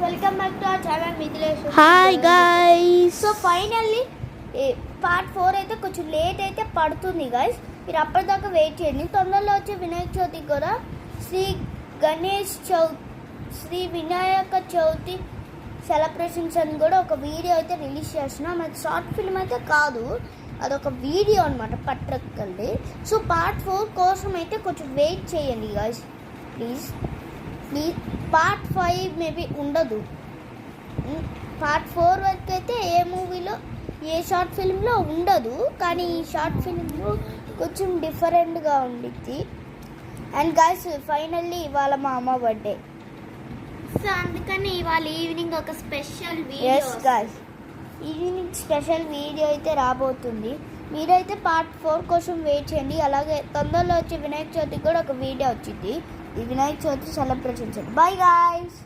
Welcome back to our channel Mithilesh. Hi guys. So finally part 4 అయితే కొంచెం late అయితే పడుతుంది గైస్. మీరు అప్పటిదాకా వెయిట్ చేయండి. తొందరలో వచ్చే వినాయక చవితికి కూడా శ్రీ వినాయక చవితి సెలబ్రేషన్స్ అని కూడా ఒక వీడియో అయితే రిలీజ్ చేస్తున్నాం. అది షార్ట్ ఫిల్మ్ అయితే కాదు, అదొక వీడియో అనమాట పట్రక్కల్ది. సో పార్ట్ 4 కోసం అయితే కొంచెం వెయిట్ చేయండి గైస్ ప్లీజ్. పార్ట్ 5 మేబీ ఉండదు. పార్ట్ 4 వరకు అయితే ఏ మూవీలో ఏ షార్ట్ ఫిల్మ్లో ఉండదు, కానీ ఈ షార్ట్ ఫిల్మ్లో కొంచెం డిఫరెంట్గా ఉండిద్ది. అండ్ గైస్ ఫైనల్లీ ఇవాళ మా అమ్మ బర్త్డే, సో అందుకని ఇవాళ ఈవినింగ్ ఒక special yes guys evening special video అయితే రాబోతుంది. మీరైతే పార్ట్ 4 కోసం వెయిట్ చేయండి. అలాగే తొందరలో వచ్చే వినాయక చవితికి కూడా ఒక వీడియో వచ్చింది. ఈ Vinayaka Chavithi celebrations. By guys.